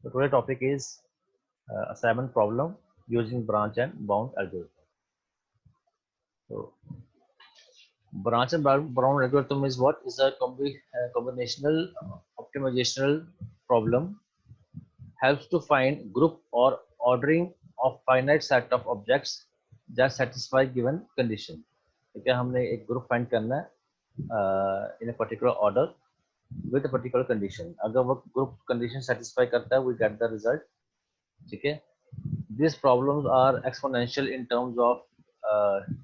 The today topic is assignment problem using branch and bound algorithm. So, branch and bound algorithm is what? Is a combinational optimizational problem. Helps to find group or ordering of finite set of objects that satisfy given condition. ठीक है, हमने एक group find करना है in a particular order with a particular condition. अगर वो group condition satisfy करता है, we get the result. ठीक है. These problems are exponential in terms of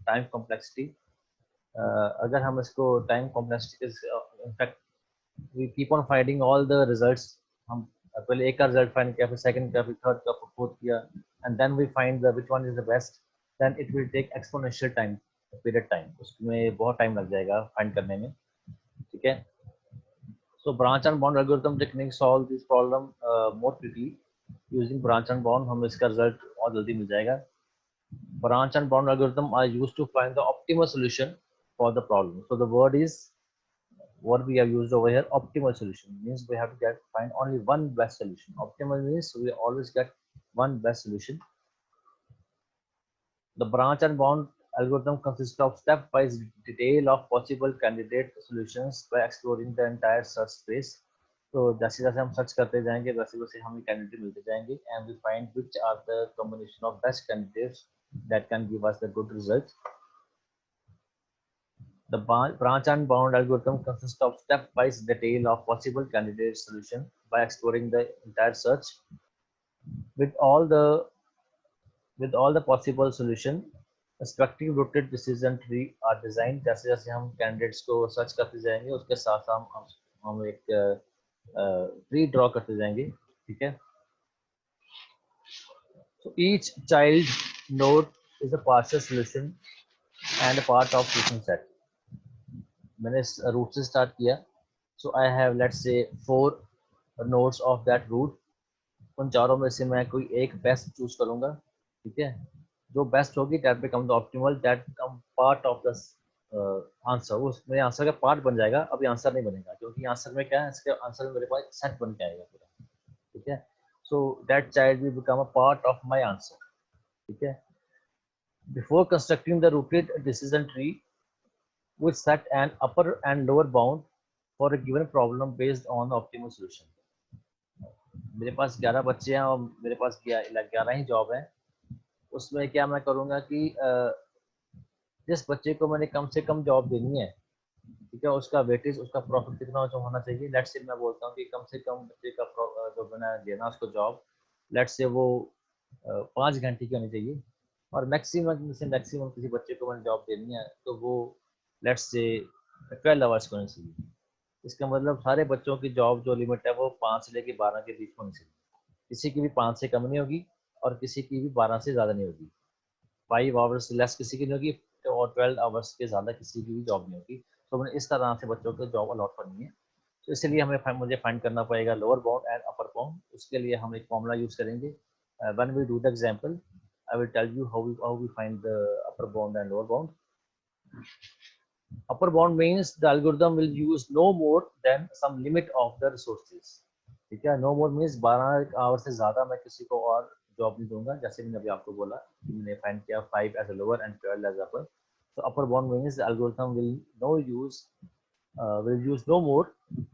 time complexity. अगर हम इसको time complexity in fact we keep on finding all the results. हम पहले एक का रिजल्ट फाइंड किया, फिर सेकंड का, फिर थर्ड का, फिर फोर्थ किया, and then we find the which one is the best. Then it will take exponential time, period time. उसमें बहुत टाइम लग जाएगा फाइंड करने में. ठीक है. So branch and bound algorithm technique solve this problem more quickly. Using branch and bound हम इसका result और जल्दी मिल जाएगा. Branch and bound algorithm are used to find the optimal solution for the problem. So the word is what we have used over here. Optimal solution means we have to find only one best solution. Optimal means we always get one best solution. The branch and bound algorithm consists of step-wise detail of possible candidate solutions by exploring the entire search space. तो जैसे जैसे हम search करते जाएंगे वैसे वैसे हमें candidate मिलते जाएंगे and we find which are the combination of best candidates that can give us the good results. The branch and bound algorithm consists of step-wise detail of possible candidate solution by exploring the entire search with all the possible solution. Structured rooted decision tree are designed. जैसे जैसे हम candidates को search करते जाएंगे उसके साथ हम एक ट्री ड्रॉ करते जाएंगे. ठीक है. So each child node is a partial solution and a part of solution set. मैंने रूट से स्टार्ट किया. So I have let's say 4 nodes of that root. उन चारों में से मैं कोई एक बेस्ट चूज करूंगा. ठीक है. जो बेस्ट होगी that become the optimal, that become part of the answer. वो मेरे आंसर का पार्ट बन जाएगा. अभी आंसर नहीं बनेगा क्योंकि आंसर में क्या है, इसके आंसर में मेरे पास सेट बन के आएगा पूरा. ठीक है. So that child will become a part of my answer. ठीक है. Before constructing the rooted decision tree we set an upper and lower bound for a given problem based on the optimal solution. मेरे पास 11 बच्चे हैं और मेरे पास 11 ही job है. उसमें क्या मैं करूंगा कि जिस बच्चे को मैंने कम से कम जॉब देनी है, ठीक है, उसका वेटेज, उसका प्रॉफिट कितना जो होना चाहिए. लेट्स से मैं बोलता हूँ कि कम से कम बच्चे का जो मैंने देना उसको जॉब, लेट्स से वो 5 घंटे की होनी चाहिए. और मैक्सिमम से मैक्सिमम किसी बच्चे को मैंने जॉब देनी है तो वो लेट्स से 12 आवर्स की होनी चाहिए. इसका मतलब सारे बच्चों की जॉब जो लिमिट है वो 5 से लेकर 12 के बीच होनी चाहिए. किसी की भी 5 से कम नहीं होगी और किसी की भी 12 से ज़्यादा नहीं होगी. 5 आवर्स लेस किसी की नहीं होगी और 12 आवर्स के ज़्यादा किसी की भी जॉब नहीं होगी. तो मैंने इस तरह से बच्चों को जॉब अलॉट करनी है. तो इसलिए मुझे फाइंड करना पड़ेगा lower bound and upper bound. उसके लिए हम एक फॉर्मूला यूज करेंगे. When we do the example I will tell you how we find the upper bound and lower bound. Upper bound means the algorithm will use no more than some limit of the resources. ठीक है. no more means 12 our से ज़्यादा मैं किसी को और job नहीं दूंगा. जैसे मैंने अभी आपको बोला कि मैंने फाइंड किया 5 as a lower and 12 as upper. So upper bound means the algorithm will use no more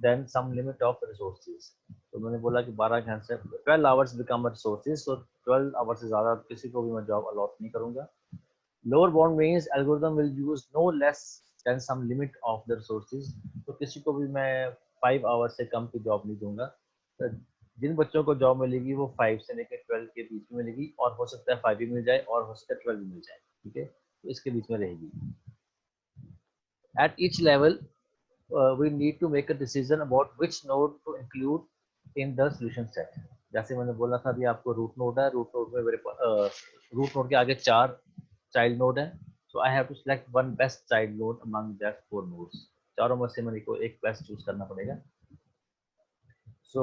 than some limit of resources. तो मैंने बोला कि 12 घंटे 12 hours become resources. So 12 hours से ज़्यादा किसी को भी मैं जॉब अलॉट नहीं करूंगा. Lower bound means algorithm will use no less than some limit of the resources. तो किसी को भी मैं 5 आवर्स से कम की जॉब नहीं दूंगा. तो जिन बच्चों को जॉब मिलेगी वो 5 से लेकर 12 के बीच में मिलेगी और हो सकता है 5 भी मिल जाए और हो सकता है 12 भी मिल जाए. ठीक है. तो इसके बीच में रहेगी. At each level we need to make a decision about which node to include in the solution set. जैसे मैंने बोला था अभी आपको रूट नोड है. रूट नोड में मेरे पास रूट नोड के आगे 4 चाइल्ड नोड है. So I have to select one best child node among that 4 nodes. चारों में से मेरे को एक बेस्ट चूज करना पड़ेगा. So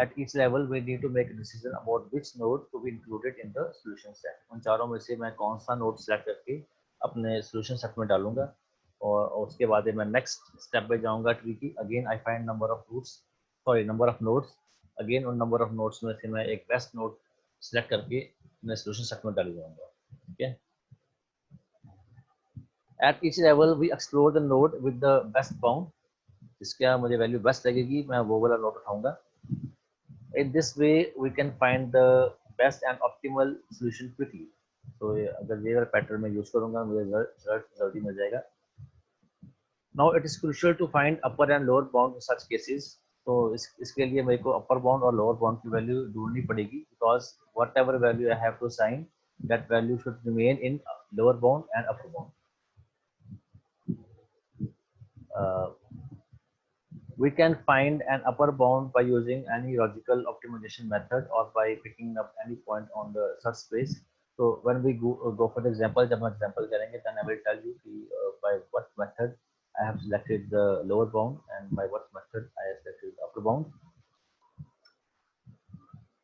at each level we need to make a decision about which node to be included in the solution set. उन चारों में से मैं कौन सा नोड सेलेक्ट करके अपने solution set में डालूंगा और उसके बाद मैं नेक्स्ट स्टेप पे जाऊंगा ट्री की. Again I find number of roots, sorry number of nodes. Again उन नंबर ऑफ नोड्स में से मैं एक बेस्ट नोड सेलेक्ट करके मैं सोल्यूशन सेट में डाल दूंगा. ठीक है. At each level we explore the node with the best bound. जिसका मुझे वैल्यू बेस्ट लगेगी मैं वो वाला नोड उठाऊंगा. In this way we can find the best and optimal solution quickly. तो अगर ये वाला पैटर्न मैं यूज करूंगा मुझे रिजल्ट जल्दी मिल जाएगा. Now it is crucial to find upper and lower bound in such cases. तो इसके लिए मेरे को अपर बाउंड और लोअर बाउंड की वैल्यू ढूंढनी पड़ेगी because whatever value I have to assign that value should remain in lower bound and upper bound. We can find an upper bound by using any logical optimization method or by picking up any point on the search space. So when we go for the example, जब हम example करेंगे, then I will tell you by what method I have selected the lower bound and by what method I have selected the upper bound.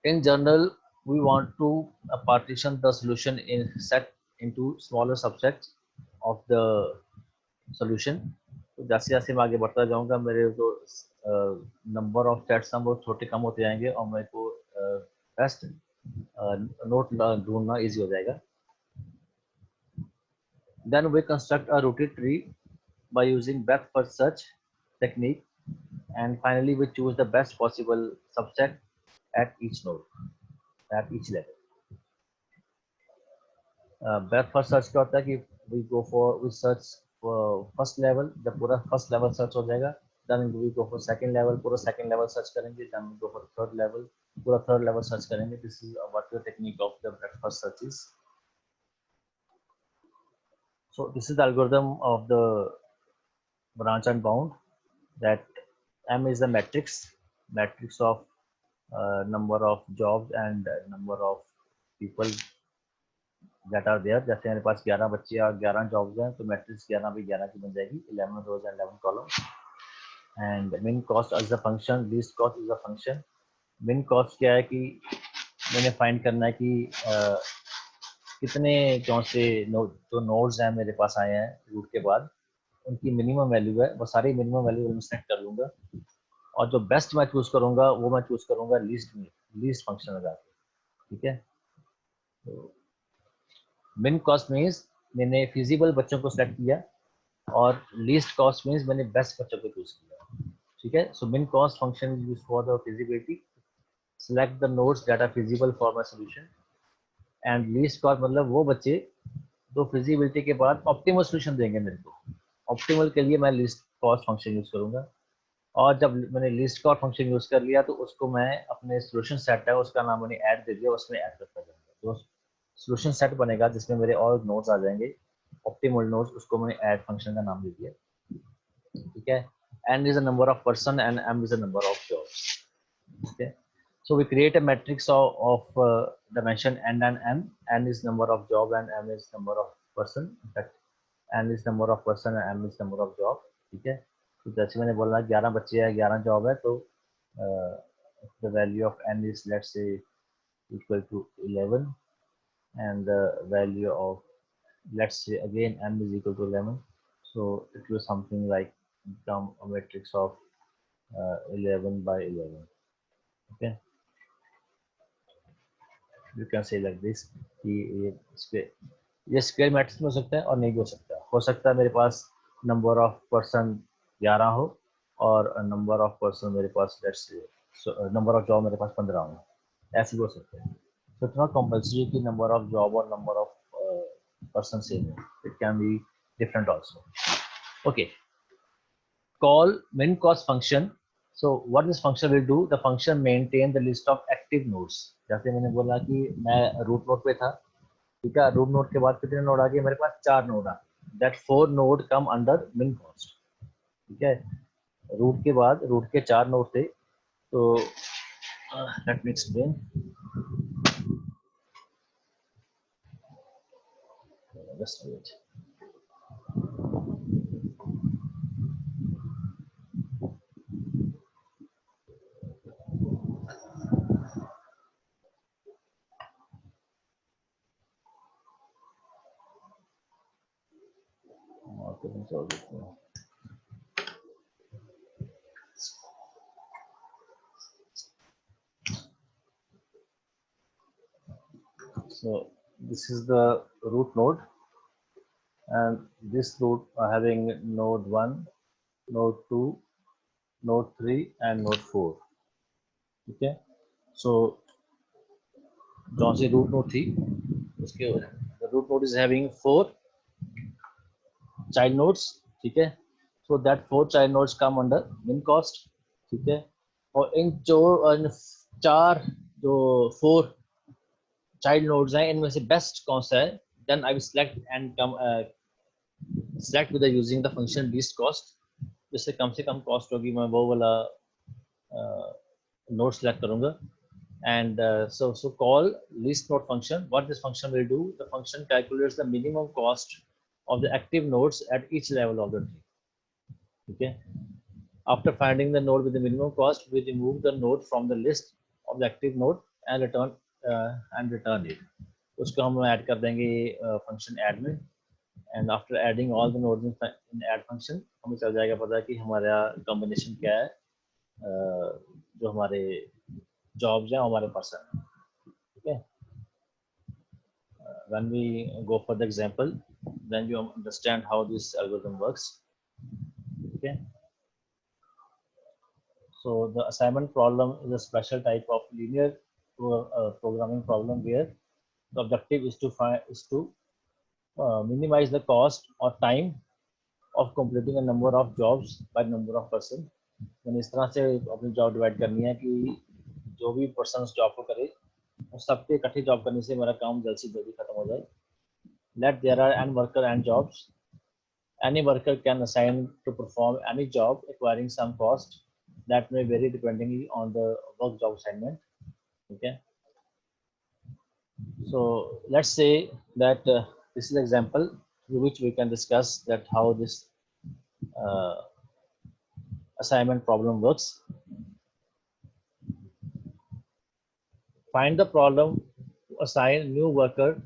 In general, we want to partition the solution in set into smaller subsets of the solution. तो जैसे जैसे मैं आगे बढ़ता जाऊंगा मेरे जो number of sets हैं वो छोटे कम होते जाएंगे और मेरे को बेस्ट नोट ढूंढना इजी हो जाएगा. Then we construct a rooted tree by using breadth first search technique, and finally we choose the best possible subset at each node, at each level. Breadth first search क्या होता है कि we search for first level. जब पूरा first level search हो जाएगा then we go for second level, पूरा second level search करेंगे, then we go for third level, पूरा third level search करेंगे. This is what the technique of the breadth first search is. So this is the algorithm of the branch and bound. That M is the matrix of number of jobs and number of people that are there. जैसे मेरे पास 11 बच्चे और 11 jobs हैं तो matrix 11 भी 11 की बन जाएगी. 11 rows and 11 columns. And min cost is a function, least cost is a function. min cost क्या है कि मैंने फाइंड करना है कि कितने कौन से जो नोड्स हैं मेरे पास आए हैं रूट के बाद उनकी मिनिमम वैल्यू है वो सारी मिनिमम वैल्यू मैं सेलेक्ट कर लूंगा और जो बेस्ट मैं चूज करूंगा वो मैं चूज करूंगा लीस्ट फंक्शन लगा के. ठीक है. तो मिन कॉस्ट मीन्स मैंने फिजिबल बच्चों को सेलेक्ट किया और लीस्ट कॉस्ट मीन्स मैंने बेस्ट बच्चों को चूज किया. ठीक है. सो मिन cost function is used for the feasibility. select the nodes that are feasible for my solution and least cost मतलब वो बच्चे जो फिजिबिलिटी के बाद ऑप्टिमल सोल्यूशन देंगे मेरे को. ऑप्टिमल के लिए मैं लीस्ट कॉस्ट फंक्शन यूज करूंगा और जब मैंने लीस्ट कॉस्ट फंक्शन यूज कर लिया तो उसको मैं अपने सोल्यूशन सेट है उसका नाम मैंने ऐड दे दिया उसमें ऐड करता जाऊंगा. जो सोल्यूशन सेट बनेगा जिसमें मेरे और नोड्स आ जाएंगे ऑप्टिमल नोड्स उसको मैंने ऐड फंक्शन का नाम दे दिया. ठीक है. n is the number of person and m is the number of jobs. Okay. So we create a matrix of dimension n and m. N is number of job and m is number of person. In fact, n is number of person and m is number of job. ठीक है. तो जैसे मैंने बोला 11 बच्चे हैं 11 job है तो the value of n is let's say equal to 11 and the value of let's say again m is equal to 11. So it was something like become a matrix of 11 by 11. Okay. You can say like this कि ये square matrix में हो सकता है और नहीं भी हो सकता है मेरे पास नंबर ऑफ पर्सन 11 हो और नंबर ऑफ पर्सन मेरे पास let's say number of job मेरे पास 15 हो. ऐसे भी हो सकता है. So it's not compulsory कि number of job or number of person same हो. It can be different also. Okay. Call min cost function. So what this function will do? The function maintain the list of active nodes. जैसे मैंने बोला कि मैं root node पे था. ठीक है. रूट नोड के बाद कितने नोड आ गए मेरे पास 4 node uh. That 4 node come under min cost. ठीक है. रूट के बाद रूट के 4 नोड थे तो let me explain. Just wait. So this is the root node, and this root are having node 1, node 2, node 3 and node 4. Okay, so जौन सी root node थी उसके the root node is having 4 child nodes. ठीक है, so that 4 child nodes come under min cost. ठीक है, और इन जो चार जो 4 child nodes हैं इनमें से बेस्ट कौन सा है, then I will select and come select with the using the function least cost. जिससे कम से कम कॉस्ट होगी मैं वो वाला नोड सेलेक्ट करूंगा. And so call least node function. What this function will do, the function calculates the minimum cost of the active nodes at each level of the tree. Okay, after finding the node with the minimum cost, we remove the node from the list of the active node and return it. उसको हम add कर देंगे function add में, and after adding all the nodes in add function हमें चल जाएगा पता कि हमारा combination क्या है जो हमारे jobs हैं हमारे पास है. Okay, when we go for the example, then you understand how this algorithm works. Okay, so the assignment problem is a special type of linear programming problem where the objective is to minimize the cost or time of completing a number of jobs by number of person. मैंने इस तरह से अपनी job divide करनी है कि जो भी पर्सन उस जॉब को करे उस सबके इकट्ठी जॉब करने से मेरा काम जल्द से जल्दी खत्म हो जाए. Let there are n worker and jobs. Any worker can assign to perform any job requiring some cost that may vary depending on the work job assignment. Okay, so let's say that this is an example through which we can discuss that how this uh, assignment problem works. Find the problem to assign new worker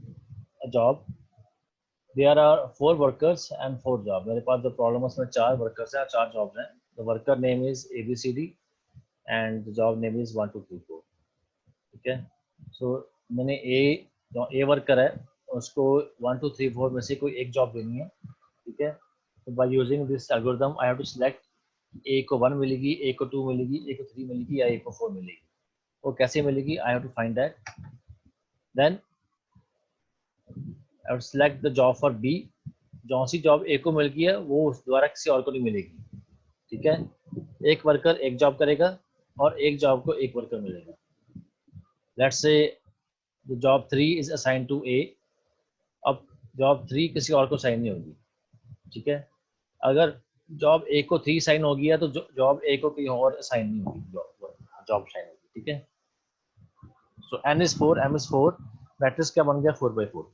a job. There are 4 workers and 4 jobs. मेरे पास जो problem है उसमें 4 workers हैं 4 jobs हैं. The worker name is ABCD and the job name is 1 2 3 4. ठीक है, so मैंने जो A वर्कर है उसको 1 2 3 4 में से कोई एक जॉब देनी है. ठीक है, so by using this algorithm I have to select A को 1 मिलेगी, A को 2 मिलेगी, A को 3 मिलेगी या A को 4 मिलेगी. वो कैसे मिलेगी, I have to find that. Then I would select the job for B. जौन सी जॉब A को मिल गई है वो उस द्वारा किसी और को नहीं मिलेगी. ठीक है, एक वर्कर एक जॉब करेगा और एक जॉब को एक वर्कर मिलेगा. Let's say the job 3 is assigned to A. अब जॉब 3 किसी और को साइन नहीं होगी. ठीक है, अगर जॉब A को 3 साइन हो गया तो जॉब A को कोई और साइन नहीं होगी, जॉब साइन होगी. ठीक है, so n is 4, m is 4, matrix क्या बन गया 4/4.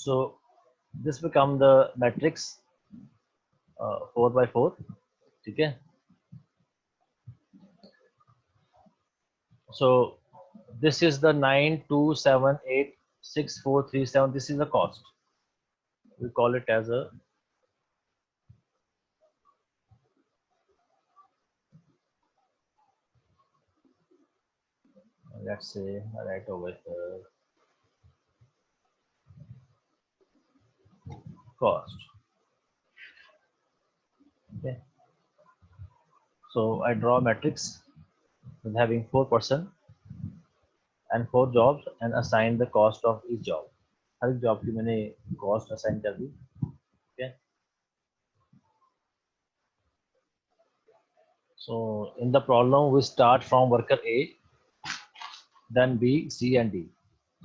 So this become the matrix 4/4. ठीक है, so this is the 9 2 7 8 6 4 3 7. This is the cost. We call it as a let's say right over here cost. Okay, so I draw a matrix with having 4 person and 4 jobs and assign the cost of each job. हर एक job की मैंने cost assign कर दी. Okay, so in the problem we start from worker A, then B, C and D.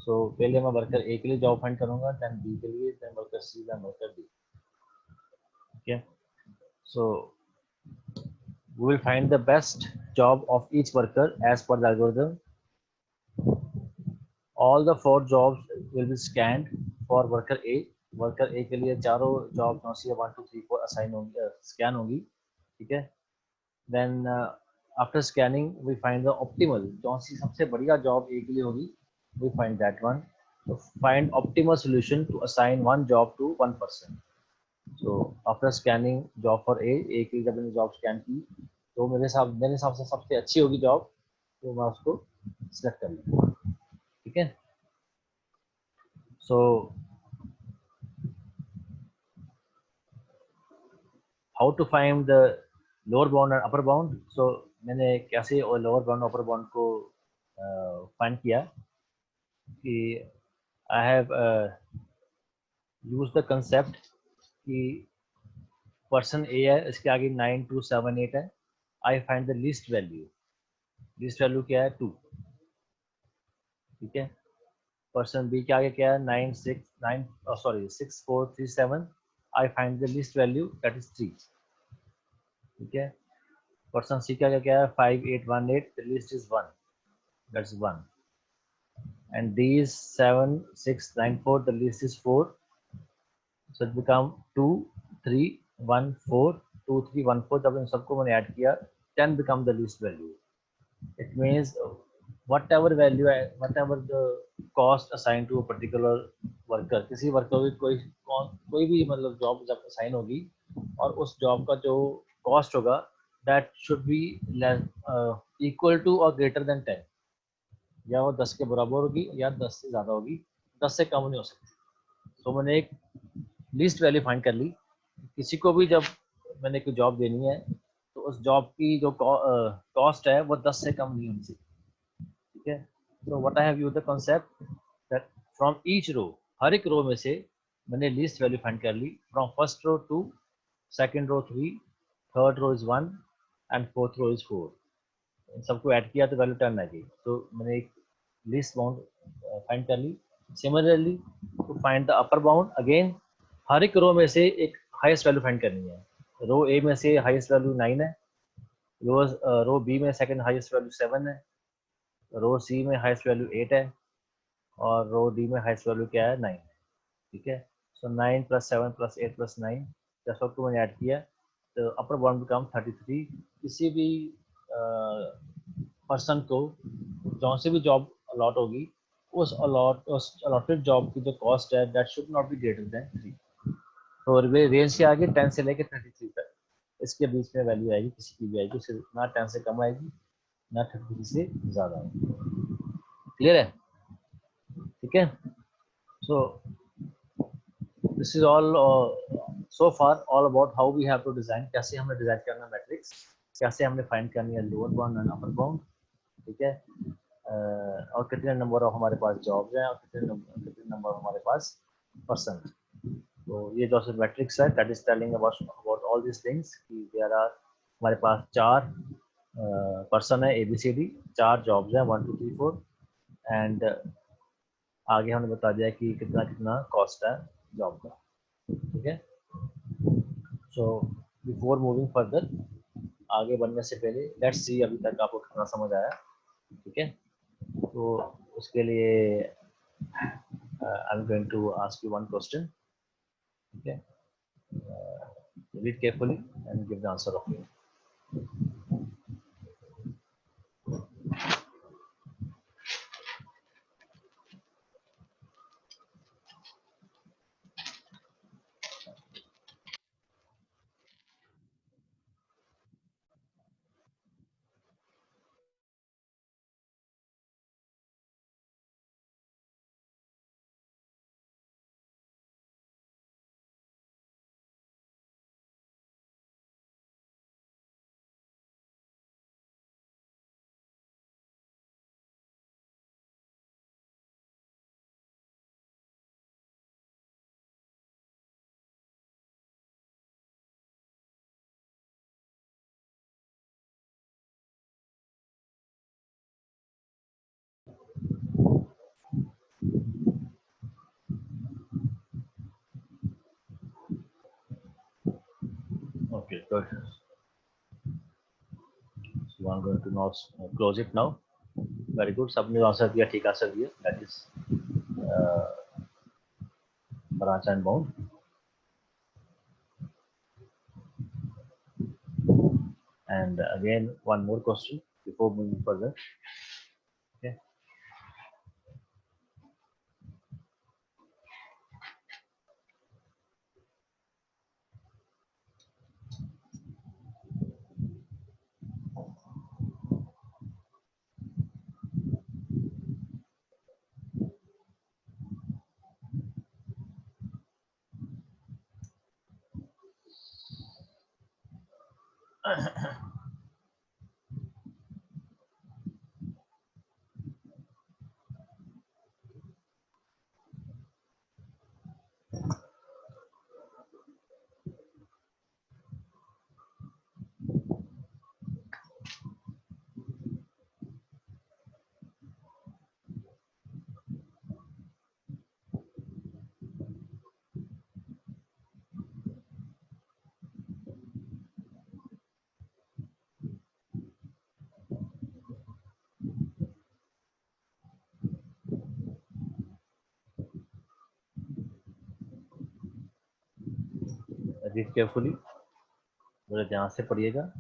So पहले मैं worker A के लिए job find करूंगा, then B के लिए, then worker C, then worker D. Okay, so we will find the best job of each worker as per the algorithm. All the 4 jobs will be scanned for worker A. Worker A के लिए चारों job 1 2 3 4 assign होंगी, scan होंगी. ठीक है, then after scanning we find the optimal, कौन सी सबसे बढ़िया जॉब A के लिए होगी, we find that one. So find optimal solution to assign one job to one person. So after scanning job for A की जब मैंने जॉब स्कैन की तो मेरे हिसाब से सबसे अच्छी होगी जॉब, तो मैं उसको सिलेक्ट कर लिया, ठीक है। So how to find the lower bound and upper bound. So मैंने कैसे लोअर बाउंड अपर बाउंड को फाइंड किया कि I have use the concept कि पर्सन ए है, इसके आगे 9278 है, I find the least value. Least value क्या है? 2, ठीक है। पर्सन बी के आगे क्या है? 6437, आई find the least value that is 3, ठीक है। पर्सन सी के आगे क्या है? 5818, the least is 1, that's 1, and these 7694, the list is 4, so it become 2 3 1 4, 2 3 1 4। जब इन सबको मैंने ऐड किया, 10 become the least value। It means whatever value, whatever the cost assigned to a particular worker, किसी वर्कर की कोई भी मतलब जॉब जब असाइन होगी और उस जॉब का जो कॉस्ट होगा that should be equal to or greater than 10, या वो 10 के बराबर होगी या 10 से ज़्यादा होगी, 10 से कम नहीं हो सकती। तो मैंने एक लिस्ट वैल्यू फाइंड कर ली। किसी को भी जब मैंने कोई जॉब देनी है तो उस जॉब की जो कॉस्ट है वो 10 से कम नहीं होनी चाहिए, ठीक है। तो what I have used the concept that from each row, हर एक रो में से मैंने लिस्ट वैल्यू फाइंड कर ली। From first row 2, second row 3, third row is 1 and fourth row is 4। इन सबको ऐड किया तो वैल्यू 10 आ गई। तो मैंने एक लिस्ट बाउंड फाइंड कर ली। Similarly to find the upper bound, again हर एक रो में से एक हाईएस्ट वैल्यू फाइंड करनी है। रो ए में से हाईएस्ट वैल्यू 9 है, रो बी में सेकंड हाईएस्ट वैल्यू 7 है, रो सी में हाईएस्ट वैल्यू 8 है, और रो डी में हाईएस्ट वैल्यू क्या है? 9 है, ठीक है। सो 9 + 7 + 8 + 9, जैसा को मैंने ऐड किया तो अपर बाउंड बिकम 33। किसी भी पर्सन को जहाँ से भी जॉब अलॉट होगी, उस अलॉटेड जॉब की जो कॉस्ट है that should not be greater than 3। तो रेंज के आगे 10 से लेकर 33 तक इसके बीच में वैल्यू आएगी, किसी की भी आएगी, सिर्फ ना 10 से कम आएगी ना 33 से ज़्यादा आएगी। क्लियर है? ठीक है। So this is all so far all about how we have to design, कैसे हमें डिजाइन करना मैट्रिक्स, कैसे हमने फाइंड करनी है lower bound and upper bound, ठीक है। और कितने नंबर ऑफ हमारे पास जॉब्स हैं और कितने नंबर हमारे पास पर्सन। तो ये जो मैट्रिक्स है that is telling about all this things कि देयर आर, हमारे पास 4 पर्सन है ABCD, 4 जॉब्स हैं 1 2 3 4, एंड आगे हमने बता दिया कि कितना कितना कॉस्ट है जॉब का, ठीक है। सो बिफोर मूविंग फर्दर, आगे बढ़ने से पहले लेट्स सी अभी तक आपको कितना समझ आया, ठीक है। तो उसके लिए I am going to ask you one question, ठीक है। Read carefully and give the answer of it. Okay, good. So I'm going to now close it now. Very good. सबने आंसर दिया, ठीक आंसर दिया, that is branch and bound. And again one more question before moving further. Okay. Read carefully, थोड़ा ध्यान से पढ़िएगा।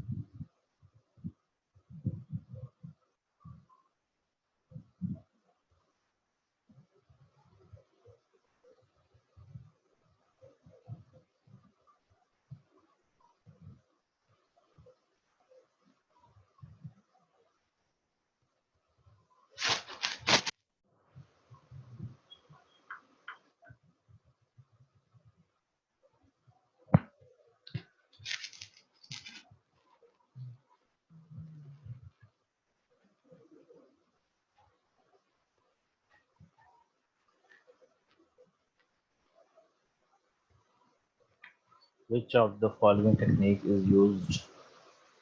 Which of the following technique is used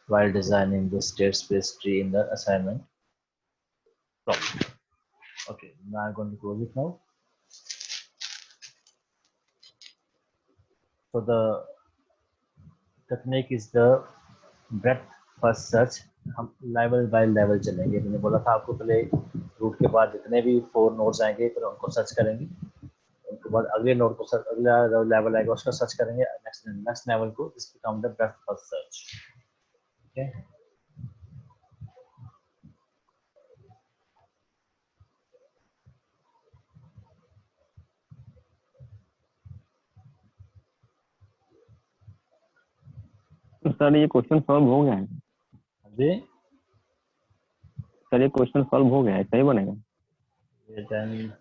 while designing the state space tree in the assignment problem? Okay, now I'm going to close it now. So the technique is the breadth first search. हम level by level चलेंगे। मैंने बोला था आपको पहले root के बाद जितने भी 4 नोड्स आएंगे फिर उनको सर्च करेंगे, उनके बाद अगले नोड को सर्च, अगला लेवल आएगा उसका सर्च करेंगे, नेक्स्ट लेवल को, this become the breadth first search. Okay, sir ये क्वेश्चन सॉल्व हो गया है। जी सर ये क्वेश्चन सॉल्व हो गया है, सही बनेगा। then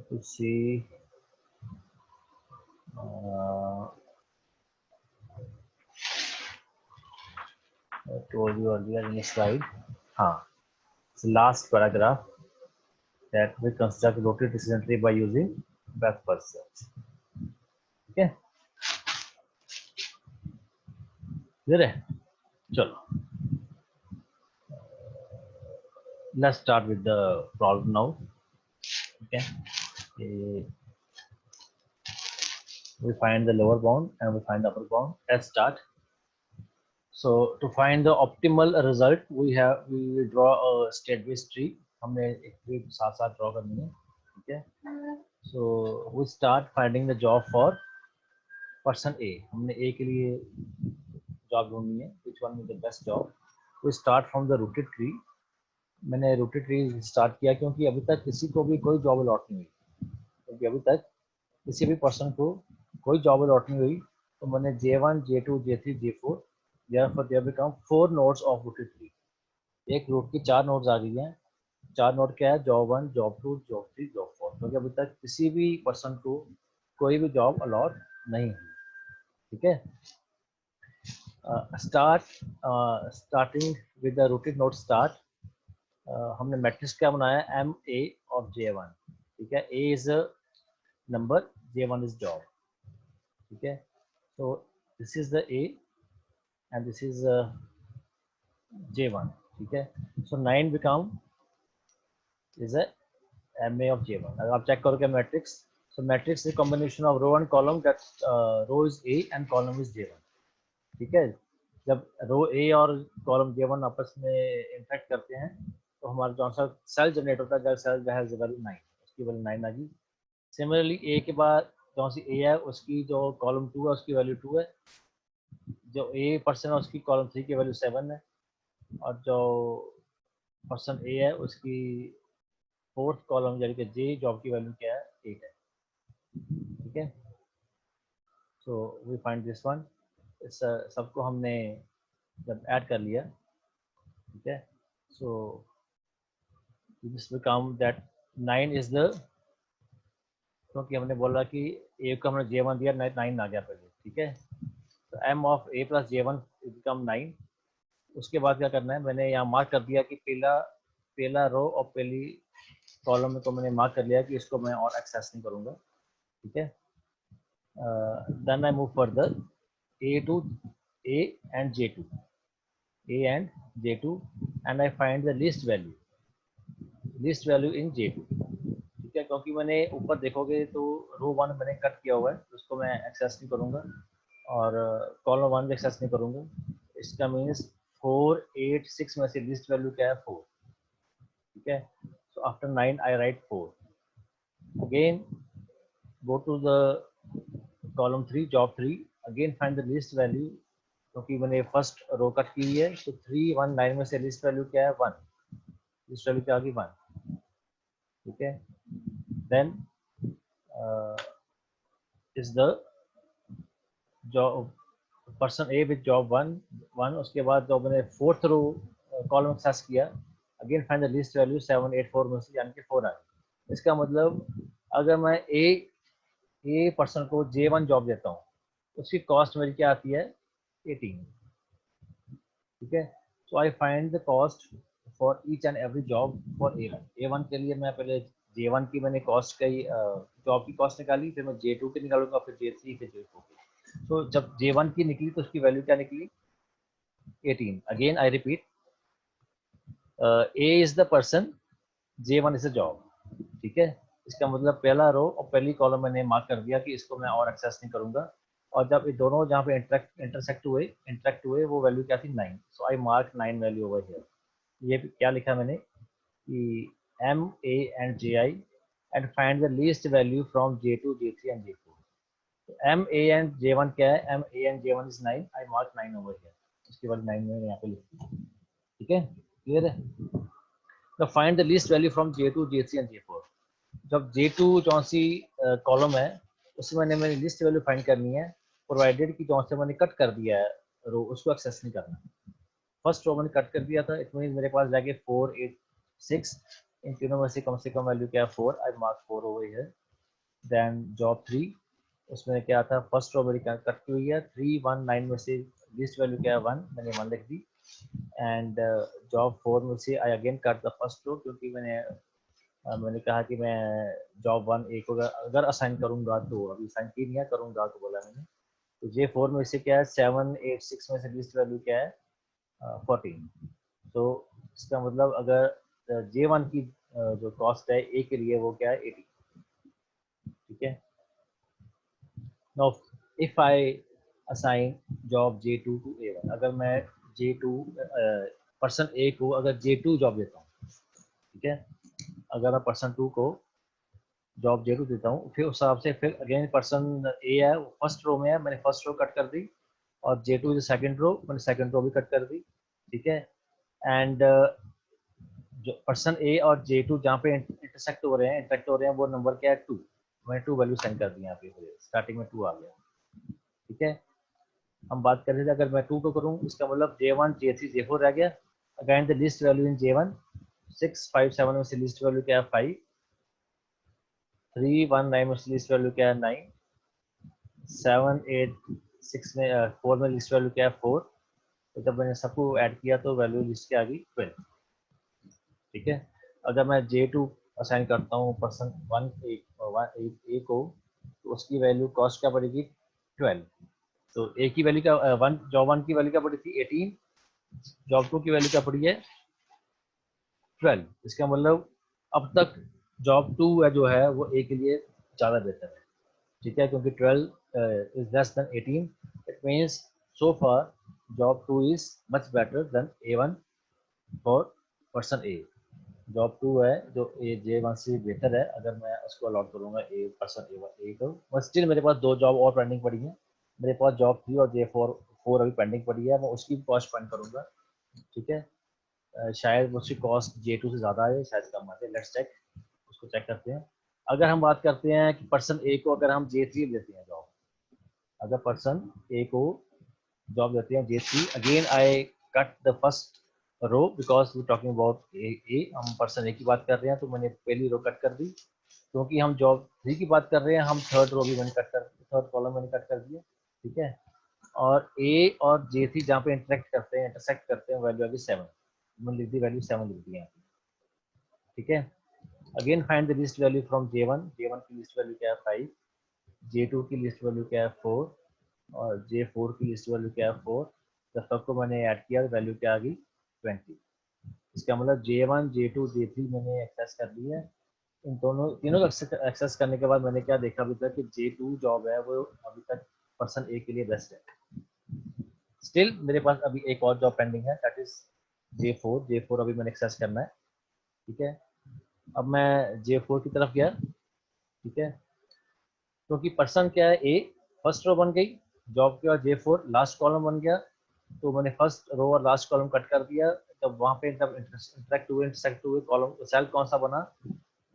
to see I told you earlier in the slide, last paragraph, that we construct rotate decision tree by using breadth first search. Okay, clear है? चलो, let's start with the problem now. Okay, we find the lower bound and we find the upper bound. Let's start. So to find the optimal result, we will draw a state space tree. हमने एक tree साथ साथ draw करनी है, ठीक है? So we start finding the job for person A. हमने A के लिए जॉब ढूंढनी है, which one is the best job? We start from the rooted tree. मैंने रूटेड ट्री स्टार्ट किया क्योंकि अभी तक किसी को भी कोई जॉब अलॉट नहीं हुई, क्योंकि अभी तक किसी भी पर्सन को कोई जॉब अलॉट नहीं हुई, तो मैंने J1, J2, J3, J4, therefore there become 4 nodes of rooted tree. एक रूट की 4 नोड्स आ गई हैं। 4 नोड क्या है? जॉब 1, जॉब 2, जॉब 3, जॉब 4, क्योंकि अभी तक किसी भी पर्सन को कोई भी जॉब अलॉट नहीं हुई, ठीक है? Starting with the rooted node start, हमने मैट्रिक्स क्या बनाया? एम ए ऑफ J1, ठीक है? A is number, J1 is job, ठीक है? तो this is the A and this is J1, ठीक है? So 9 become is a M A of J1. अगर आप चेक करोगे matrix, so matrix is combination of row and column, that row is A and column is J1, ठीक है? जब रो ए और column J1 आपस में इंटरेक्ट करते हैं तो हमारा जो आंसर सेल जनरेट होता है, जब सेल हैज वैल्यू 9, उसकी वैल्यू 9 आ गई। सिमिलरली ए के बाद जो सी ए है उसकी जो कॉलम 2 है उसकी वैल्यू 2 है, जो ए पर्सन है उसकी कॉलम 3 की वैल्यू 7 है, और जो पर्सन ए है उसकी फोर्थ कॉलम यानी कि जे जॉब की वैल्यू क्या है? 8 है, ठीक है? So we find this one. इस सबको हमने जब ऐड कर लिया, ठीक है? So this become that 9 is the, क्योंकि हमने बोला कि ए को हमने J1 दिया, 9 आ गया पहले, ठीक है? तो m of a plus J1 become 9। उसके बाद क्या करना है, मैंने यहाँ मार्क कर दिया कि पहला रो और पहली कॉलम में तो मैंने मार्क कर लिया कि इसको मैं और एक्सेस नहीं करूँगा, ठीक है। Then I move further A to A and J2, A and J2, and I find the least value in J2, ठीक है। क्योंकि मैंने ऊपर देखोगे तो रो 1 मैंने कट किया हुआ है, तो उसको मैं एक्सेस नहीं करूँगा, और कॉलम 1 भी एक्सेस नहीं करूँगा। इसका मीन्स 4, 8, 6 में से लीस्ट वैल्यू क्या है, 4, ठीक है। So after 9 I right 4। Again go to the column 3, job 3, again find the least value, क्योंकि मैंने फर्स्ट रो कट की है, तो 3, 1, 9 में से लीस्ट वैल्यू क्या है, 1, लीस्ट वैल्यू क्या आ गई, 1, ठीक है। Then is the job person A with job 1, उसके बाद जब मैंने फोर्थ रो कॉलम एक्सेस किया, again find the least value 7, 8, 4 में से, यानी कि 4 आ गई। इसका मतलब अगर मैं ए पर्सन को J1 जॉब देता हूँ, उसकी कॉस्ट मेरी क्या आती है, 18, ठीक है। So I find the cost for each and every job for A1 के लिए मैं पहले J1 की मैंने कॉस्ट का जॉब की कॉस्ट निकाली, फिर मैं J2 की निकालूंगा, फिर J3, फिर J4 की। तो जब J1 की निकली तो उसकी वैल्यू क्या निकली, 18। Again I repeat, A is the person, J1 is the job, ठीक है। इसका मतलब पहला रो और पहली कॉलम मैंने मार्क कर दिया कि इसको मैं और एक्सेस नहीं करूंगा, और जब ये दोनों जहाँ पे इंटरसेक्ट हुए वो वैल्यू क्या थी, 9। So I mark 9 value over here. ये क्या लिखा मैंने कि M, A and Ji and find the least value from J2, J3 and J4। तो M, A and J1 क्या है, M, A and J1 is 9, I mark 9 over here। उसके बाद 9 मैंने यहाँ पे लिखी, ठीक है, क्लियर है। तो find the least value from J2, J3 and J4। जब J2 जो सी कॉलम है, उसमें मैंने लिस्ट वैल्यू फाइंड करनी है, प्रोवाइडेड की जो से मैंने कट कर दिया है रो, उसको एक्सेस नहीं करना। फर्स्ट रो मैंने कट कर दिया था, इट मीन मेरे पास जाके 4, 8, 6, इन तीनों में से कम वैल्यू क्या है, 4, I mark 4 over here. Then job 3, उसमें क्या था, फर्स्ट रो मेरी कट की हुई है, 3, 1, 9 में से लिस्ट वैल्यू क्या है, 1, मैंने 1 लिख दी। एंड जॉब 4 में से I again cut the first row, क्योंकि मैंने कहा कि मैं जॉब 1 A को अगर असाइन करूंगा, तो अभी असाइन की नहीं है, करूंगा तो बोला मैंने। तो J4 में से क्या है, 7, 8, 6 में से लिस्ट वैल्यू क्या है, 14। तो इसका मतलब अगर J1 की जो कॉस्ट है A के लिए वो क्या है, 80, ठीक है। Now if I assign job J2 to A1, अगर मैं J2 पर्सन A को अगर J2 जॉब देता हूँ, ठीक है, अगर मैं पर्सन 2 को जॉब J2 देता हूँ, फिर उस हिसाब से फिर अगेन पर्सन A है, वो फर्स्ट रो में है, मैंने फर्स्ट रो कट कर दी, और J2 इज सेकंड रो, मैंने सेकंड रो भी कट कर दी, ठीक है। एंड जो पर्सन A और J2 जहाँ पे इंटरसेक्ट हो रहे हैं, वो नंबर क्या है, 2। मैंने 2 वैल्यू सेंड कर दी यहाँ पे, स्टार्टिंग में 2 आ गया, ठीक है। हम बात कर रहे थे, अगर मैं 2 को करूँ, इसका मतलब J1, J3, J4 रह गया। Again the least value in J1, 6, 5, 7 में से लिस्ट वैल्यू क्या है, 5, 3, 1, 9 में से लिस्ट वैल्यू क्या है, 9, 7, 8, 6 में 4 में लिस्ट वैल्यू क्या है, 4। तो जब मैंने सबको ऐड किया तो वैल्यू लिस्ट क्या आ गई, 12, ठीक है। अगर मैं J2 असाइन करता हूँ पर्सन 1 A को, तो उसकी वैल्यू कॉस्ट क्या पड़ेगी, 12। तो A की वैल्यू क्या, जॉब 1 की वैल्यू क्या पड़ी थी, 18, जॉब 2 की वैल्यू क्या पड़ी है, 12। इसका मतलब अब तक जॉब 2 जो है वो A के लिए ज़्यादा बेहतर है, ठीक है, क्योंकि 12 is less than 18। It means so far job 2 is much better than A1 for person A। Job 2 है जो J1 से बेहतर है, अगर मैं उसको अलॉट करूँगा पर्सन A को। बट स्टिल मेरे पास 2 जॉब और पेंडिंग पड़ी है, मेरे पास जॉब 3 और J4 अभी पेंडिंग पड़ी है, मैं उसकी कॉस्ट फाइंड करूँगा, ठीक है। शायद उसकी कॉस्ट J2 से ज़्यादा है, शायद कम है, लेट्स चेक, उसको चेक करते हैं। अगर हम बात करते हैं कि पर्सन A को अगर हम J3 देते हैं जॉब, अगर पर्सन A को जॉब देते हैं J3, again I cut the first row because we talking about A, हम पर्सन A की बात कर रहे हैं, तो मैंने पहली रो कट कर दी। क्योंकि हम जॉब 3 की बात कर रहे हैं, हम थर्ड रो भी मैंने कट कर, थर्ड कॉलम मैंने कट कर दिया, ठीक है। और ए और J3 जहाँ पे इंटरसेक्ट करते हैं वैल्यू आ गई 7, मैंने लिख दी वैल्यू 7 लिख दी यहाँ पे, ठीक है। Again find the least value from J1, J1 की लिस्ट वैल्यू क्या है 5, J2 की लिस्ट वैल्यू क्या है 4 और J4 की लिस्ट वैल्यू क्या है 4। जब सबको मैंने ऐड किया वैल्यू क्या आ गई 20। इसका मतलब J1, J2, J3 मैंने एक्सेस कर ली है। इन दोनों तीनों को एक्सेस करने के बाद मैंने क्या देखा अभी तक कि J2 जॉब है वो अभी तक पर्सन ए के लिए बेस्ट है। स्टिल मेरे पास अभी एक और जॉब पेंडिंग है, दैट इज J4 अभी मैंने एक्सेस करना है, ठीक है। अब मैं J4 की तरफ गया, ठीक है, क्योंकि पर्सन क्या है ए फर्स्ट रो बन गई, जॉब के बाद J4 लास्ट कॉलम बन गया, तो मैंने फर्स्ट रो और लास्ट कॉलम कट कर दिया। जब वहाँ पे जब इंटरसेक्ट हुए कॉलम सेल कौन सा बना,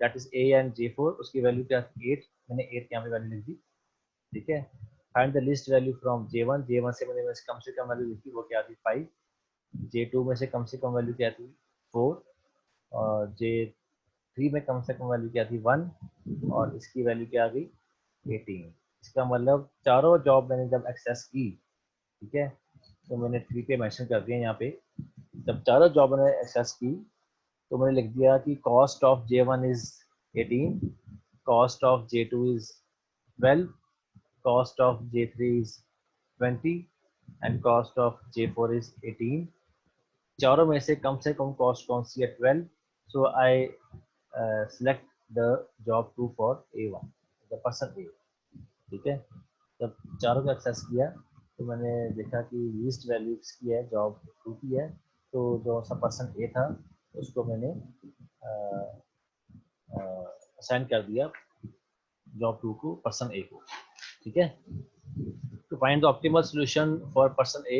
that is A and J4, उसकी वैल्यू क्या थी 8, मैंने 8 यहाँ पे वैल्यू लिख दी, ठीक है। Find the least value from J1, J1 से मैंने कम से कम वैल्यू लिखी, वो क्या थी 5, J2 में से कम से कम वैल्यू क्या थी 4 और J3 में कम से कम वैल्यू क्या थी 1 और इसकी वैल्यू क्या आ गई 18। इसका मतलब चारों जॉब मैंने जब एक्सेस की, ठीक है, तो मैंने 3 पे मेंशन कर दिया यहाँ पे। जब चारों जॉब मैंने एक्सेस की तो मैंने लिख दिया कि cost of J1 is 18, cost of J2 is 12, cost of J3 is 20 and cost of J4 is 18। चारों में से कम कॉस्ट कौन सी है 12, so I select the job 2 for A1, the person A, ठीक है। जब चारों का एक्सेस किया तो मैंने देखा कि लीस्ट वैल्यू की है जॉब 2 की है, तो जो सा पर्सन ए था उसको मैंने असाइन कर दिया जॉब 2 को पर्सन ए को, ठीक है। To find the optimal solution for person A,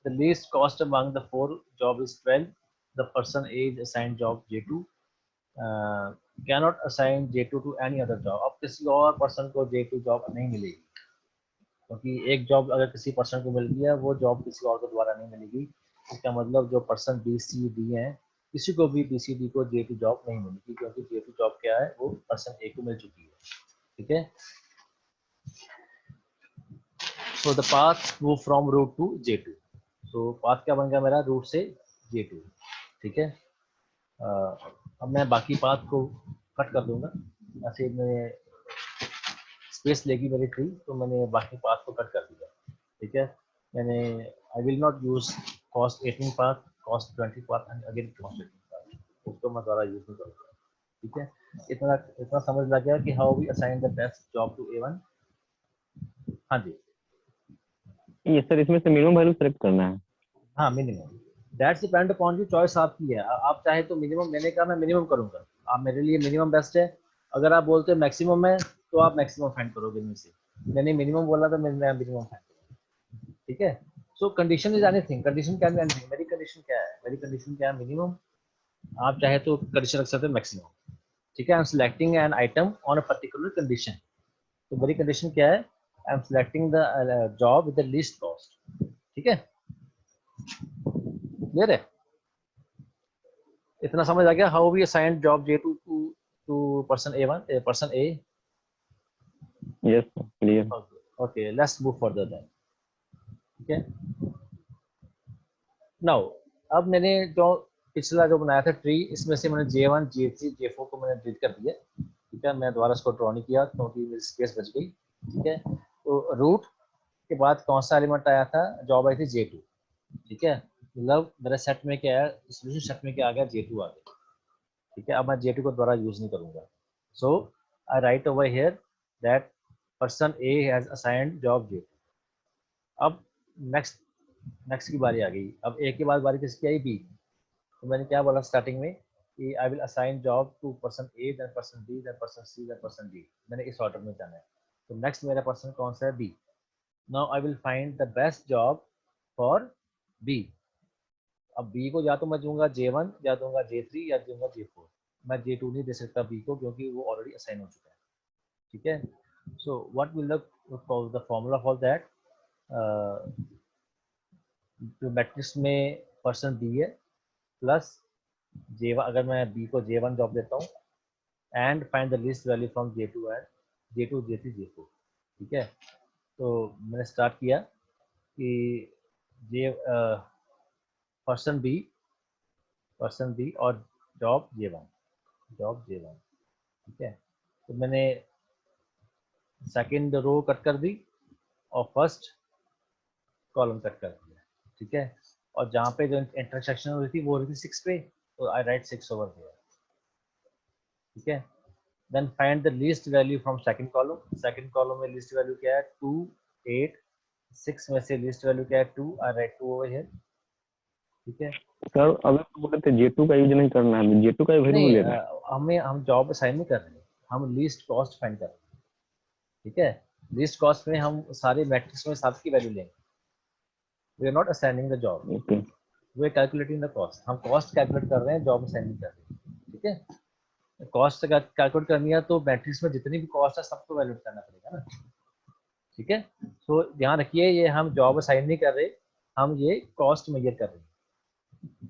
the least cost among the 4 job is 12. The person A is assigned job J2. Cannot assign J2 to any other job. अब किसी और person को J2 job नहीं मिलेगी, क्योंकि एक job अगर किसी पर्सन को मिल गया वो जॉब किसी और को दोबारा नहीं मिलेगी। इसका मतलब जो पर्सन बी सी डी है किसी को भी बी सी डी को J2 जॉब नहीं मिलेगी, क्योंकि J2 जॉब क्या है वो पर्सन ए को मिल चुकी है, ठीक है। So the path move from root to J2. So path क्या बन गया मेरा रूट से J2, ठीक है। अब मैं बाकी पाथ को कट कर दूंगा, ऐसे में स्पेस लेगी मेरी ट्री, तो मैंने बाकी पाथ को कट कर दिया, ठीक है। मैंने I will not use cost 18 path, cost 20 path and again cost 18 path, उसको मैं दोबारा यूज नहीं करूँगा, ठीक है। इतना इतना समझ लग गया कि how we assign the best job to A1। हाँ जी, ये सर इसमें से मिनिमम वैल्यू सेलेक्ट करना है। हाँ मिनिमम, दैट्स डिपेंड अपॉन की चॉइस आपकी है। आप चाहे तो मिनिमम, मैंने कहा मैं मिनिमम करूंगा, आप मेरे लिए मिनिमम बेस्ट है। अगर आप बोलते हो मैक्सिमम है तो आप मैक्सिमम फाइंड करोगे इनमें से, मैंने मिनिमम बोला तो मैं मिनिमम फाइंड करूंगा, ठीक है। सो condition is anything, condition can be anything. मेरी कंडीशन क्या है, मेरी कंडीशन क्या है मिनिमम, आप चाहे तो कंडीशन रख सकते हो मैक्सिमम, ठीक है। I am selecting an item on a particular condition, तो मेरी कंडीशन क्या है, I am selecting the job with the least cost, ठीक है। क्लियर है, इतना समझ आ गया how we assign job J2 to person A1, person A। Yes sir, clear. Okay let's move further then, ठीक है। नाउ अब मैंने जो पिछला जो बनाया था ट्री, इसमें से मैंने J1, J3, J4 को मैंने डिलीट कर दिया, ठीक है। मैं दोबारा इसको ड्रॉ नहीं किया क्योंकि मेरी स्पेस बच गई, ठीक है। तो रूट के बाद कौन सा एलिमेंट आया था, जॉब आई थी J2, ठीक है। मतलब मेरे सेट में क्या है, सोल्यूशन सेट में क्या आ गया J2 आ गया, ठीक है। अब मैं J2 को दोबारा यूज नहीं करूंगा, so I write over here that person A has assigned job J2। अब नेक्स्ट नेक्स्ट की बारी आ गई, अब A के बाद बारी किसकी आई, B। तो मैंने क्या बोला स्टार्टिंग में कि I will assign job to person A, then person B, then person C, then person D, मैंने इस ऑर्डर में जाना है। तो नेक्स्ट मेरा पर्सन कौन सा है, B। Now I will find the best job for B। अब B को या तो मैं दूंगा J1 या दूंगा J3 या दूंगा J4, मैं J2 नहीं दे सकता B को क्योंकि वो ऑलरेडी असाइन हो चुका है, ठीक है। So what will the formula for that, जो मैट्रिक्स में पर्सन B है प्लस J1, अगर मैं B को J1 जॉब देता हूँ and find the least value from J2 and J2, J3, J4, ठीक है। तो मैंने स्टार्ट किया, कि जे पर्सन बी और जॉब J1, ठीक है। तो मैंने सेकंड रो कट कर दी और फर्स्ट कॉलम कट कर दिया, ठीक है। और जहाँ पे जो इंटरसेक्शन हो रही थी वो हो रही थी 6 पे, तो आई राइट 6 ओवर देयर, ठीक है। Then find the least value from second column में लीस्ट वैल्यू क्या है 2, 8, 6 में से लीस्ट वैल्यू क्या है 2, आई राइट 2 ओवर हियर, ठीक है। सर अगर तो बोले थे J2 का यूज नहीं करना है, J2 का वैल्यू नहीं लेना है। हम जॉब असाइन नहीं कर रहे, हम लीस्ट कॉस्ट फाइंड कर रहे हैं, ठीक है। लीस्ट कॉस्ट में हम सारे मैट्रिक्स में सब की वैल्यू लेंगे, we are not assigning the job, okay we are calculating the cost. हम कॉस्ट कैलकुलेट कर रहे हैं, जॉब असाइन नहीं कर रहे, ठीक है। कॉस्ट कैलकुलेट करनी है तो मैट्रिक्स में जितनी भी कॉस्ट है सबको वैल्यूट करना पड़ेगा ना, ठीक है। तो ध्यान रखिए ये हम जॉब असाइन नहीं कर रहे, हम ये कॉस्ट मेजर कर रहे हैं,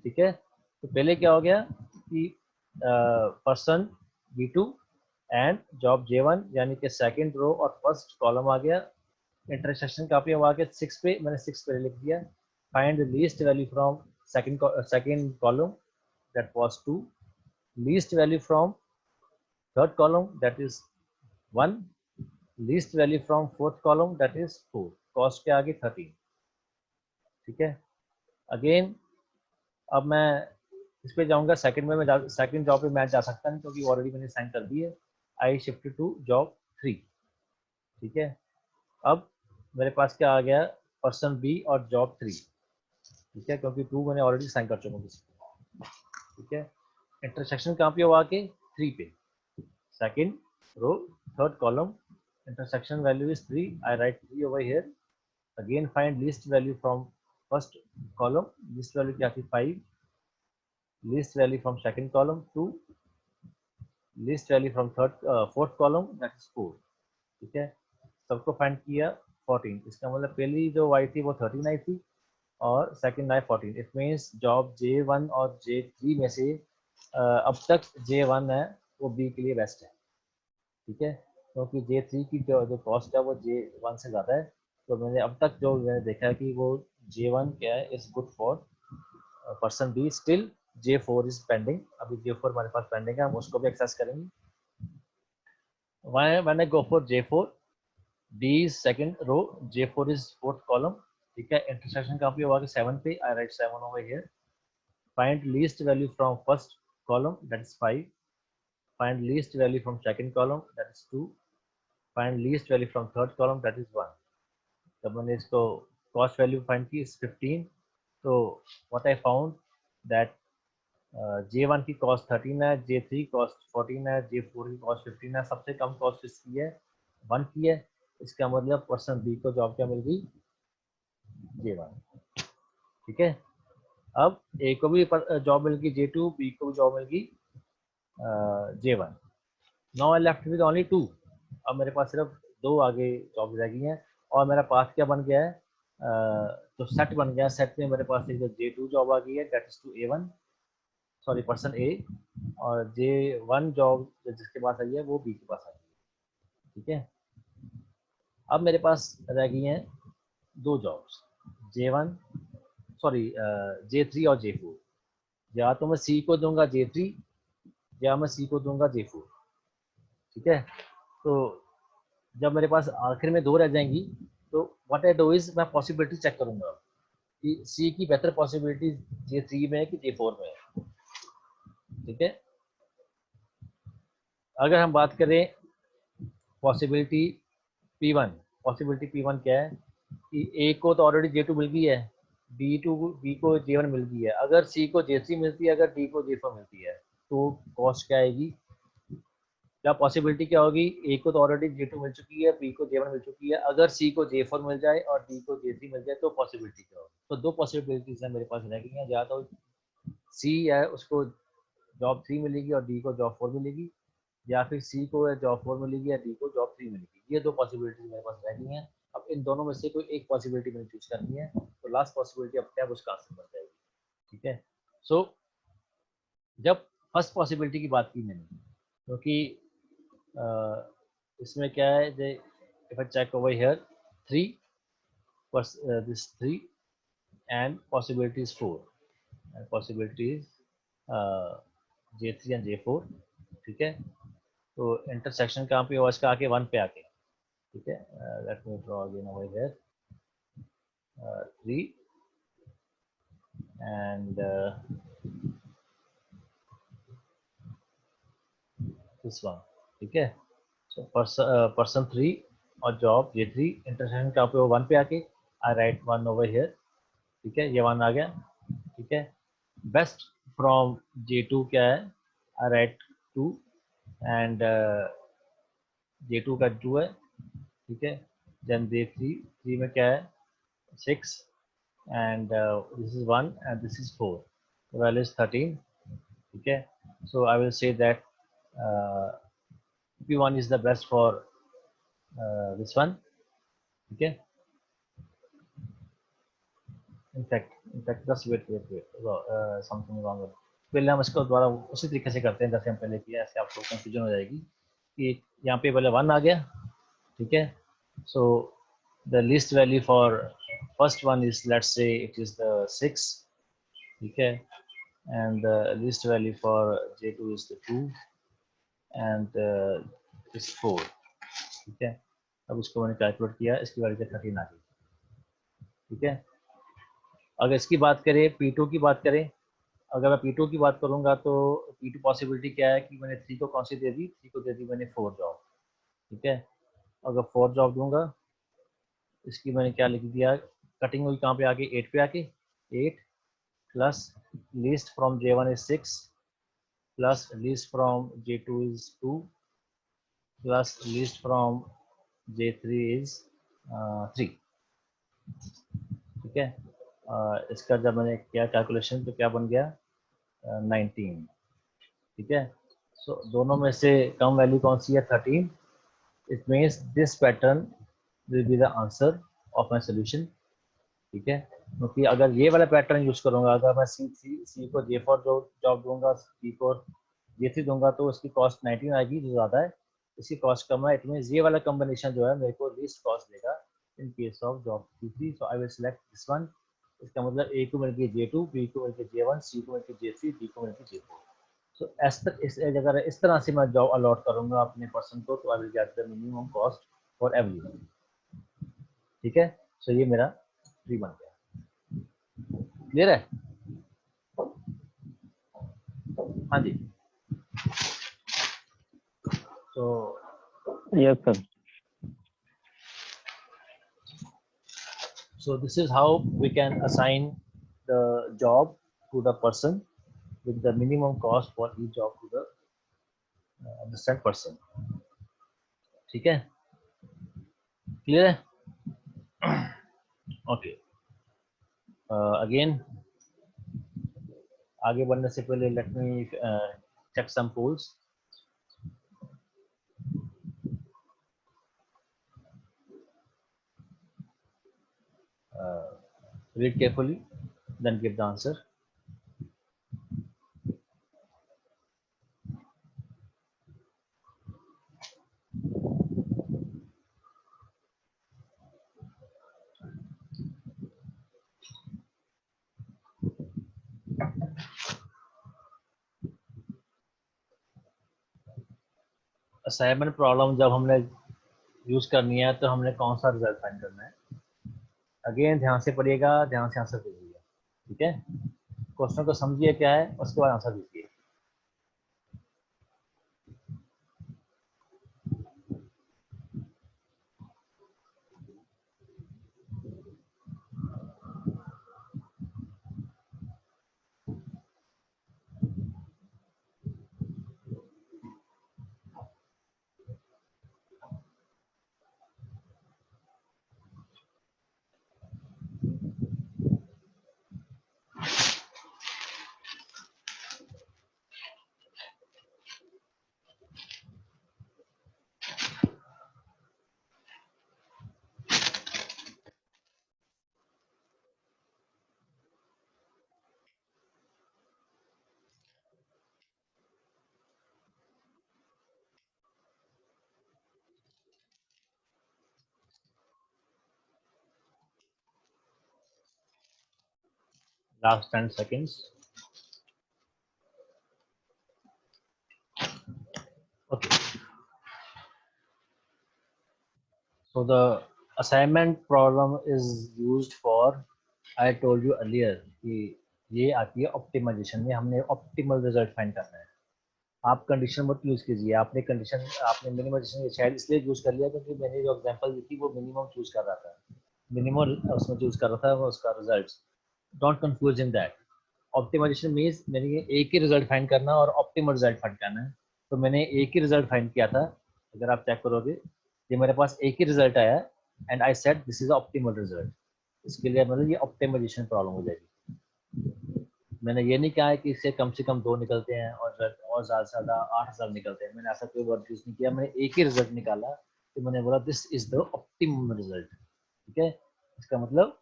ठीक है। तो पहले क्या हो गया कि person B2 and job J1 यानी कि सेकंड रो और फर्स्ट कॉलम आ गया। इंटरसेक्शन काफी आ गया 6 पे, मैंने 6 पे लिख दिया। Find the least value from second column that was 2, least value from third column that is 1, least value from fourth column that is 4, cost के आगे 13, ठीक है। अगेन अब मैं इस पे जाऊंगा सेकंड में, मैं सेकंड जॉब पे मैं जा सकता नहीं क्योंकि ऑलरेडी मैंने साइन कर दी है। आई शिफ्ट टू जॉब 3, ठीक है। अब मेरे पास क्या आ गया पर्सन बी और जॉब 3, ठीक है, क्योंकि 2 मैंने ऑलरेडी साइन कर चुका हूँ, ठीक है। इंटरसेक्शन कहाँ पे हुआ के 3 पे, second row third column, intersection value is 3, I write 3 over here. Again find least value from first column, least value क्या थी 5, least value from second column 2, least value from fourth column that is 4, ठीक है। सबको find किया 14, इसका मतलब पहली जो y थी वो 13 आई थी और second I 14। It means job J1 और J3 में से अब तक J1 है वो B के लिए बेस्ट है, ठीक है, क्योंकि J3 की जो कॉस्ट है वो J1 से ज़्यादा है। तो मैंने अब तक जो मैंने देखा है कि वो J1 क्या है is good for person B, still J4 is pending, अभी J4 हमारे पास पेंडिंग है, हम उसको भी एक्सेस करेंगे। when I go for J4, D is second row, J4 is fourth column, ठीक है। इंटरसेक्शन कहाँ पे होगा कि 7 पे, I write 7 over here. Find least value from first column that is 5, find least value from second column that is 2, find least value from third column that is 1। जब मैंने इसको कॉस्ट वैल्यू फाइंड की 15, तो what I found that J1 की cost 13 है, J3 cost 14 है, J4 की cost 15 है, सबसे कम कॉस्ट इसकी है 1 की है। इसका मतलब पर्सन बी को जॉब क्या मिल गई J1, ठीक है। अब ए को भी जॉब मिल गई J2, बी को भी जॉब मिल गई J1। Now I left with only 2, अब मेरे पास सिर्फ 2 आगे जॉब रह गई हैं और मेरा पाथ क्या बन गया है, तो सेट बन गया। सेट में मेरे पास एक J2 जॉब आ गई है that is to A1, sorry person A, और J1 जॉब जिसके पास आई है वो बी के पास आई है, ठीक है। अब मेरे पास रह गई हैं 2 जॉब्स J1, सॉरी J3 और J4। या तो मैं सी को दूंगा J3 या मैं सी को दूंगा J4, ठीक है। तो जब मेरे पास आखिर में 2 रह जाएंगी तो व्हाट आई डू इज मैं पॉसिबिलिटी चेक करूंगा कि सी की बेहतर पॉसिबिलिटी J3 में है कि J4 में है, ठीक है। अगर हम बात करें पॉसिबिलिटी P1, पॉसिबिलिटी P1 क्या है कि ए को तो ऑलरेडी J2 मिल गई है, बी को J1 मिल गई है, अगर सी को J3 मिलती है, अगर डी को J4 मिलती है तो कॉस्ट क्या आएगी, क्या पॉसिबिलिटी क्या होगी, ए को तो ऑलरेडी J2 मिल चुकी है, बी को J1 मिल चुकी है, अगर सी को J4 मिल जाए और डी को J3 मिल जाए तो पॉसिबिलिटी क्या होगी। तो 2 पॉसिबिलिटीज है मेरे पास रह गई हैं, या तो सी है उसको जॉब 3 मिलेगी और डी को जॉब 4 मिलेगी, या फिर सी को जॉब 4 मिलेगी या डी को जॉब 3 मिलेगी। ये 2 पॉसिबिलिटीज मेरे पास रह गई हैं। अब इन दोनों में से कोई एक पॉसिबिलिटी मैंने चूज करनी है, तो लास्ट पॉसिबिलिटी अब क्या है उसका आंसर बन जाएगी, ठीक है। सो जब फर्स्ट पॉसिबिलिटी की बात की मैंने, क्योंकि इसमें क्या है, if I check over here 3 this 3 and possibility is 4 and possibility is J3 and J4. ठीक है, तो इंटरसेक्शन कहाँ पे होगा इसका, आके 1 पे आके. ठीक है, let me draw again over here 3 and this one. ठीक है, so person 3 और job J3 इंटरसेक्शन कहाँ पे हो, 1 पे आके. I write 1 over here. ठीक है, ये 1 आ गया. ठीक है, बेस्ट फ्रॉम J2 क्या है, I write 2 and J2 का 2 है. ठीक है, then J3 3 में क्या है 6 and this is 1 and this is 4. The value is 13. ठीक है, so I will say that P1 is the best for this one. ठीक है, in fact just wait something wrong. पहले हम इसको दोबारा उसी तरीके से करते हैं जैसे हम पहले किया, ऐसे आपको कंफ्यूजन हो जाएगी कि यहाँ पे पहले 1 आ गया. ठीक है, so the least value for first one is, let's say it is the 6. ठीक है, and the least value for J2 is the 2 and is 4. ठीक है, अब इसको मैंने कैलकुलेट किया, इसकी वैल्यू 13 आ गई. ठीक है, अगर इसकी बात करें P2 की बात करें, अगर मैं P2 की बात करूंगा तो P2 पॉसिबिलिटी क्या है कि मैंने 3 को कौन सी दे दी, 3 को दे दी मैंने 4 जॉब. ठीक है, अगर 4 जॉब दूंगा, इसकी मैंने क्या लिख दिया, कटिंग हुई कहाँ पे आके 8 पे आके 8 plus least from J1 is 6 plus least from J2 is 2 plus least from J3 is 3. ठीक है, इसका जब मैंने किया कैलकुलेशन तो क्या बन गया 19. ठीक है, सो दोनों में से कम वैल्यू कौन सी है 13. It means this pattern will be the answer of my solution. ठीक है, क्योंकि अगर ये वाला पैटर्न यूज करूंगा, अगर मैं सी को J4 जॉब दूंगा, सी को J3 दूंगा, तो उसकी कॉस्ट 19 आएगी जो ज़्यादा है, इसकी कॉस्ट कम है. इट मीन्स ये वाला कॉम्बिनेशन जो है मेरे को लीस्ट कॉस्ट देगा in case of job Q3. So I will select this one. इसका मतलब A को मिल गई J2, B को मिल गई J1, C को मिल गई J3, D को मिल गई J4. सो अगर इस तरह से मैं जॉब अलॉट करूंगा अपने पर्सन को, तो I will get the minimum cost for everyone. ठीक है, सो ये मेरा ट्री बन गया. क्लियर है? हाँ जी. तो yes sir. so this is how we can assign the job to the person with the minimum cost for each job to the understand person. ठीक है, क्लियर है? ओके, अगेन आगे बढ़ने से पहले let me check some polls. read carefully, then give the answer. Assignment problem जब हमने use करनी है तो हमने कौन सा रिजल्ट फाइंड करना है, अगेन ध्यान से पढ़िएगा, ध्यान से आंसर दीजिएगा. ठीक है, क्वेश्चन को समझिए क्या है, उसके बाद आंसर दीजिए. Last 10 seconds. Okay. So the assignment problem is used for, I told you earlier कि ये आती है ऑप्टिमाइजेशन में, हमने ऑप्टिमल रिजल्ट फाइंड करना है. आप कंडीशन मत यूज कीजिए. आपने मिनिमाइजेशन शायद इसलिए यूज कर लिया क्योंकि मैंने जो एग्जांपल दी थी वो मिनिमम चूज कर रहा था, मिनिमम उसमें चूज कर रहा था वो उसका result. Don't confuse in that. Optimization means मैंने एक ही रिजल्ट फाइंड करना और ऑप्टिमल रिजल्ट फाइंड करना है. तो मैंने एक ही रिजल्ट फाइंड किया था. अगर आप चेक करोगे ये मेरे पास एक ही रिजल्ट आया and I said this is optimal result. इसके लिए मतलब ये ऑप्टिमाइजेशन प्रॉब्लम हो जाएगी. मैंने ये नहीं कहा है कि इससे कम से कम 2 निकलते हैं और ज़्यादा से ज़्यादा 8,000 निकलते हैं. मैंने ऐसा कोई वर्ड यूज़ नहीं किया. मैंने एक ही रिजल्ट निकाला तो मैंने बोला this is the optimum result. ठीक है. इसका मतलब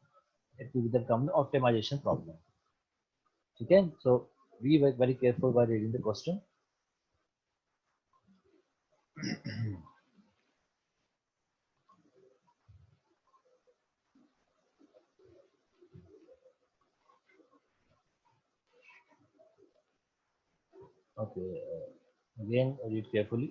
it will become optimisation problem. ठीक है. So be very careful while reading the question. Okay, again read carefully.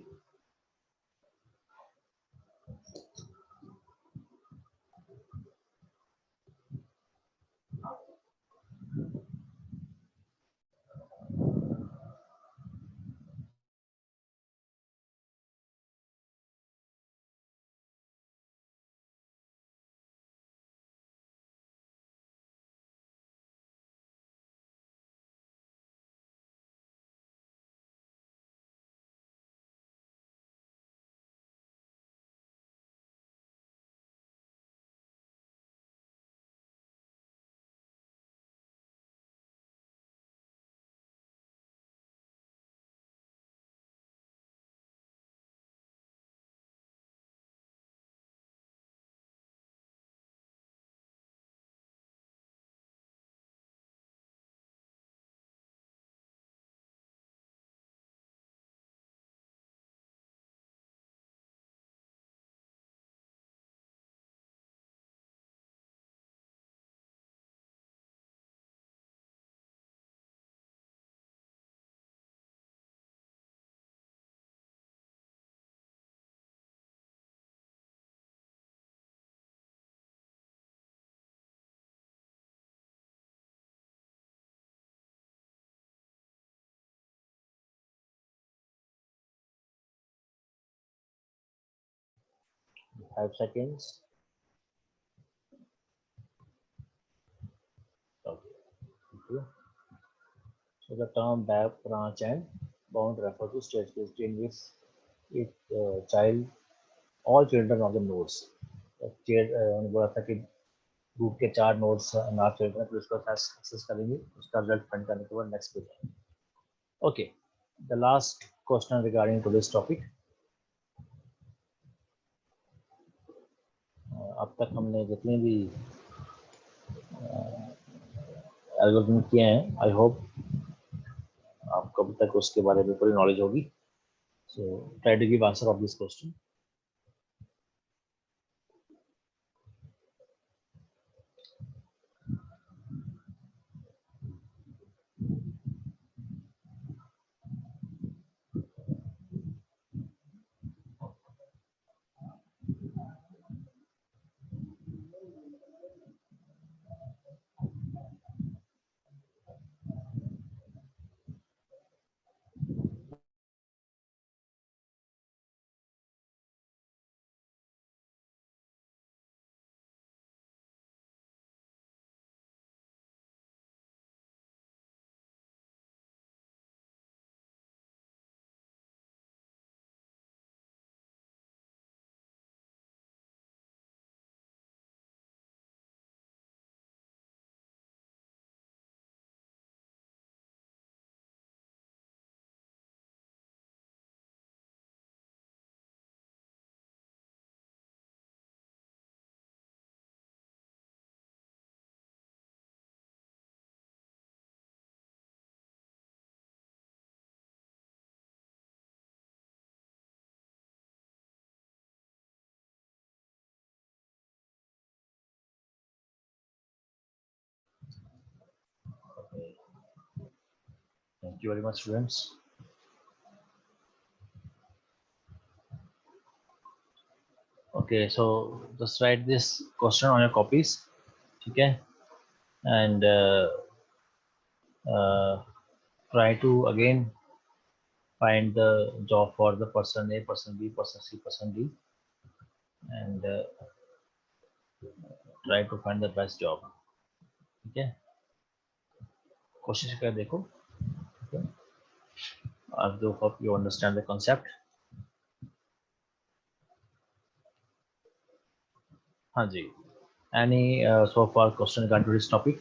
Five seconds. Okay. Thank you. So the term back, branch and bound refer to state in which it child all children of the nodes. उन्होंने बोला था कि group के 4 nodes not children फिर उसको access करेंगे, उसका result find करने के बाद next page. Okay. The last question regarding to this topic. अब तक हमने जितने भी एल्गोरिथम किए हैं आई होप आपको अभी तक उसके बारे में पूरी नॉलेज होगी. So try to give answer of this question. Thank you very much, students. Okay, so just write this question on your copies, okay, and try to again find the job for the person A, person B, person C, person D, and try to find the best job. ठीक है, कोशिश कर देखो. Okay. I do hope you understand the concept. हाँ जी. Any so far question regarding to this topic?